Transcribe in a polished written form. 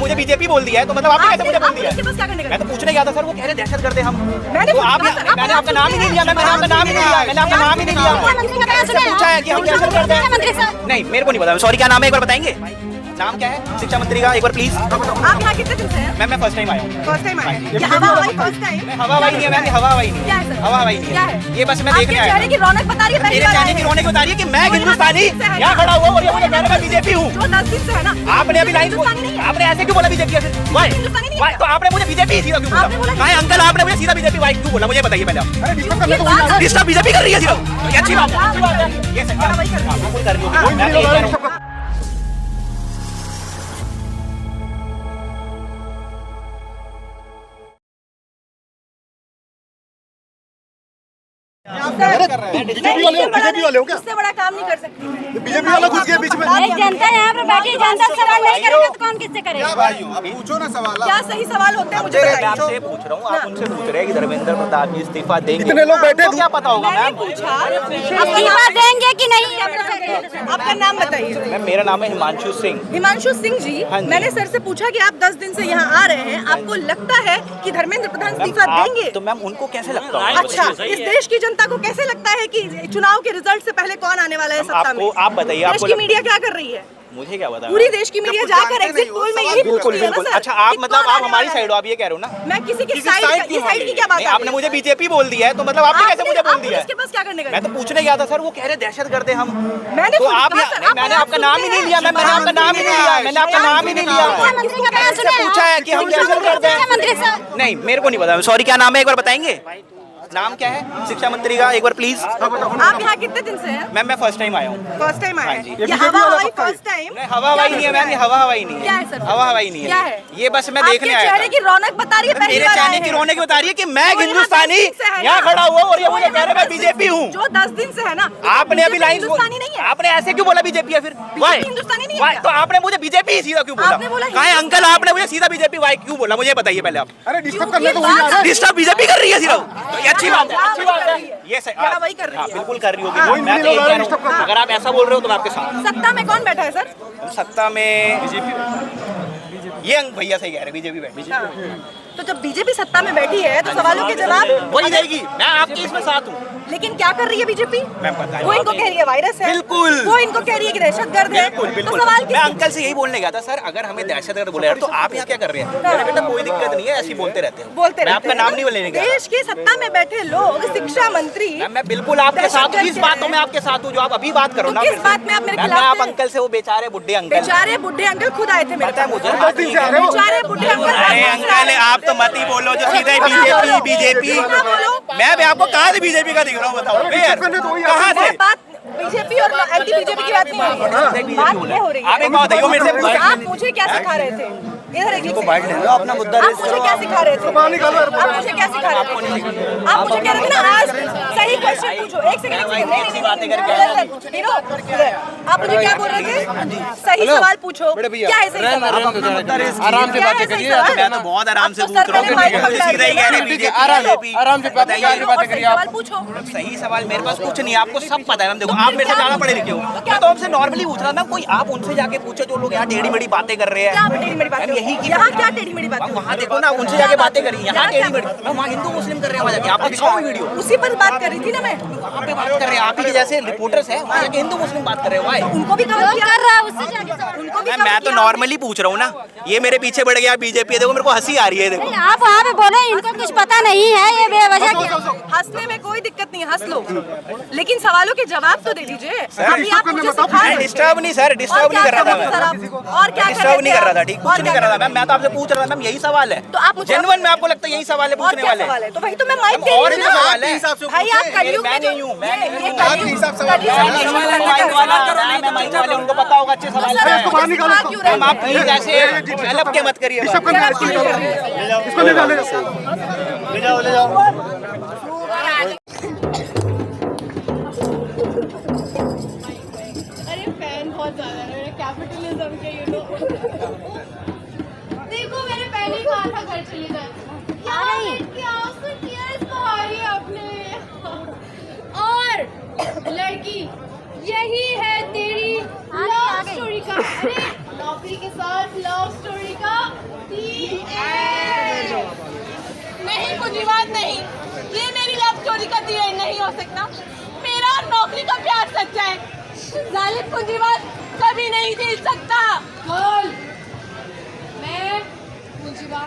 मुझे बीजेपी बोल दिया है तो मतलब आपने कैसे मुझे बोल दिया? मैं तो पूछने गया था सर, वो कह रहे दहशत गर्द हम। मैंने आपका नाम ही नहीं लिया, मैंने आपका नाम ही नहीं लिया, मैंने आपका नाम ही नहीं लिया। पूछा है कि हम दहशत गर्द हैं। नहीं, मेरे को नहीं पता। सॉरी, क्या नाम है एक बार बताएंगे? नाम क्या है शिक्षा मंत्री का, एक बार प्लीज। आप यहाँ कितने दिन से हैं? मैम मैं फर्स्ट टाइम आया हूँ। फर्स्ट टाइम आए? हवा हवाई फर्स्ट टाइम? हवा हवाई नहीं है मैम, हवा हवाई नहीं है। हवा हवाई नहीं है, ये बस मैं देखने आया। चेहरे की रौनक बता रही है, मेरे चेहरे की रौनक बता रही है कि मैं हिंदुस्तानी यहाँ खड़ा हुआ और ये मुझे कह रहा है बीजेपी हूँ। जो 10 दिन से है ना, आपने अभी लाइन, आपने ऐसे क्यों बोला बीजेपी? तो आपने मुझे बीजेपी सीधा क्यों बोला? कहा अंकल आपने मुझे सीधा बीजेपी वाई क्यों बोला, मुझे बताइए पहले आप। डिस्टर्ब बीजेपी कर रही है सिर्फ, ये अच्छी बात है। ये सच्चाई कर रही हो। बीजेपी वाले हो क्या? इससे बड़ा काम नहीं कर सकती। बीजेपी वाला घुस गया बीच में। जनता यहाँ पर बैठी, जनता सवाल नहीं करेगा तो कौन किससे करेगा? अब पूछो ना सवाल। क्या सही सवाल होते हैं मुझे मैं बताइए। आपसे पूछ रहा हूँ, आप उनसे पूछ रहे हैं कि धर्मेंद्र प्रताप जी इस्तीफा देंगे? इतने लोग बैठे थे, क्या पता होगा मैम? इस्तीफा देंगे कि नहीं? आपका नाम बताइए। मैम मेरा नाम है हिमांशु सिंह। हिमांशु सिंह जी, हाँ जी। मैंने सर से पूछा कि आप 10 दिन से यहाँ आ रहे हैं, आपको लगता है कि धर्मेंद्र प्रधान इस्तीफा देंगे? तो मैम उनको कैसे लगता है? अच्छा, इस देश की जनता को कैसे लगता है कि चुनाव के रिजल्ट से पहले कौन आने वाला है सत्ता में? आप बताइए, देश आपको की मीडिया क्या कर रही है? मुझे क्या बता? पूरी देश की मीडिया जाकर एग्जिट पोल में यही पूछती है ना सर। अच्छा, आप मतलब आप हमारी साइड हो, आप ये कह रहे हो ना? मैं किसी की साइड की क्या बात? आपने मुझे बीजेपी बोल दिया है तो मतलब आपने कैसे मुझे बोल दिया है? इसके पास क्या करने का? मैं तो पूछने गया था सर, वो कह रहे दहशत गर्द हैं हम। मैंने तो आप मैंने आपका नाम ही नहीं लिया, मैंने आपका नाम ही नहीं लिया, मैंने आपका नाम ही नहीं लिया। पूछा है कि हम दहशत गर्द हैं। नहीं, मेरे को नहीं पता। सॉरी, क्या नाम है एक बार बताएंगे? नाम क्या है शिक्षा मंत्री का, एक बार प्लीज। आप यहाँ कितने दिन से हैं? मैम मैं फर्स्ट टाइम आया हूँ। फर्स्ट टाइम आए हाँ हैं? जी। ये हवा हवाई फर्स्ट टाइम? नहीं, हवा हवाई नहीं है मैम, ये हवा हवाई नहीं है। क्या है सर? हवा हवाई नहीं क्या है, है? ये बस मैं देखने आया चेहरे की रौनक बता रही है, था। मेरे चेहरे की रौनक बता रही है कि मैं हिंदुस्तानी यहाँ खड़ा हुआ और ये मुझे कह रहा है मैं बीजेपी हूँ। जो 10 दिन से है ना, आपने अभी लाइन, हिंदुस्तानी नहीं है। आपने ऐसे क्यों बोला बीजेपी है? फिर हिंदुस्तानी नहीं है। तो आपने मुझे बीजेपी सीधा क्यों बोला? कहा अंकल आपने मुझे सीधा बीजेपी वाई क्यों बोला, मुझे बताइए पहले आप। अरे डिस्टर्ब करने तो वही आ रहा है। डिस्टर्ब बीजेपी कर रही है सिर्फ, ये अच्छी बात है, अच्छी बात है। ये वही कर रही है। बिल्कुल कर रही होगी। मैं तो यही कह रहा हूँ, अगर आप ऐसा बोल रहे हो तो मैं आपके साथ। सत्ता में कौन बैठा है सर? सत्ता में बीजेपी, ये भैया सही कह रहे, बीजेपी बैठी। तो जब बीजेपी सत्ता में बैठी है तो सवालों के जवाब वही देगी। मैं आपके इसमें साथ हूँ। लेकिन क्या कर रही है बीजेपी? मैं पता है, वो इनको कह रही है वायरस है, बिल्कुल। वो इनको कह रही है कि दहशतगर्द है। बिल्कुल बिल्कुल। तो सवाल मैं अंकल से यही बोलने गया था, सर अगर हमें दहशतगर्द बोले यार तो आप यहाँ क्या कर रहे हैं? मेरे बेटा कोई दिक्कत नहीं है, ऐसे ही बोलते रहते हैं। बोलते मैं आपका नाम नहीं लेने गया। देश की सत्ता में बैठे लोग, शिक्षा मंत्री। मैं बिल्कुल आपके साथ हूँ, इस बातों में आपके साथ हूँ जो आप अभी बात करो ना। किस बात में आप मेरे खिलाफ? आप अंकल से, वो बेचारे बुढ़े अंकल, बेचारे बुढ़े अंकल खुद आए थे मेरे पता है पास। मुझे। बेचारे बुढ़े अंकल। अरे अंकल आप तो मत ही बोलो जो सीधे बीजेपी बीजेपी। मैं आपको कहाँ से बीजेपी का दिख रहा हूँ बताओ? कहाँ से? बात बीजेपी और एंटी बीजेपी की बात नहीं हो रही है। बात ये हो रही है। आप एक बात बताइए मेरे से, आप मुझे क्या सिखा रहे थे? इधर एक अपना मुद्दा आप मुझे क्या सिखा रहे थे? आप मुझे क्या सिखा रहे थे? आप मुझे कह रहे थे ना आज सही क्वेश्चन पूछो। एक सेकंड बातें करके आप मुझे क्या बोल रहे थे? सही सवाल पूछो। क्या है सही सवाल? आराम से बातें करिए। मैं तो बहुत आराम से पूछ रहा हूँ, सीधा ही कह रहे बीजेपी। आराम से बातें करिए। सवाल पूछो। सही सवाल मेरे पास कुछ नहीं, आपको सब पता है। मैम देखो आप मेरे से ज्यादा पढ़े लिखे हो, मैं तो आपसे नॉर्मली पूछ रहा था। कोई आप उनसे जाके पूछो जो लोग यहाँ टेढ़ी मेढ़ी बातें कर रहे हैं। यहाँ क्या टेढ़ी मेढ़ी बात? वहाँ देखो ना, उनसे जाके बातें करिए। यहाँ टेढ़ी मेढ़ी, वहाँ हिंदू मुस्लिम कर रहे हैं, वहाँ आपको दिखाऊं वीडियो। उसी पर बात कर रही थी ना मैं। वहाँ पे बात कर रहे हैं, आप ही जैसे रिपोर्टर्स हैं, वहाँ जाके हिंदू मुस्लिम बात कर रहे हैं। उनको भी कर रहा है, उससे जाके उनको भी। मैं तो नॉर्मली पूछ रहा हूँ ना, ये मेरे पीछे बढ़ गया बीजेपी। देखो मेरे को हंसी आ रही है। देखो आप वहाँ पे बोले इनको कुछ पता नहीं है, ये बेवजह। हंसने में कोई दिक्कत नहीं है, हंस लो, लेकिन सवालों के जवाब तो दे दीजिए। अभी आप मुझे सिखा रहे हैं। डिस्टर्ब नहीं सर, डिस्टर्ब नहीं कर रहा था मैं। और क्या डिस्टर्ब नहीं कर रहा था, ठीक कुछ नहीं कर रहा था मैम। मैं तो आपसे पूछ रहा था मैम, यही सवाल है। तो आप मुझे जेन्युइन में आपको लगता है यही सवाल है पूछने वाले? तो वही तो मैं माइक दे और रही भी हूँ ना। सवाल है भाई आप कलयुग में मैं नहीं हूँ, मैं नहीं हूँ। ये कलयुग माइक वाले उनको पता होगा अच्छे सवाल क्या है। मैम आप प्लीज ऐसे गलत के मत करिए। इसको ले जाओ, ले जाओ, ले जाओ। अरे फैन बहुत ज्यादा है मेरे कैपिटलिज्म के, यू नो। देखो मैंने पहले ही कहा था घर चली जाए। और लड़की यही है तेरी लव स्टोरी का, अरे नौकरी के साथ लव स्टोरी का पूंजीवाद नहीं, ये मेरी लव स्टोरी का दी एंड नहीं हो सकता। मेरा और नौकरी का प्यार सच्चा है, जालिम पूंजीवाद कभी नहीं जीत सकता। बोल मैं पूंजीवाद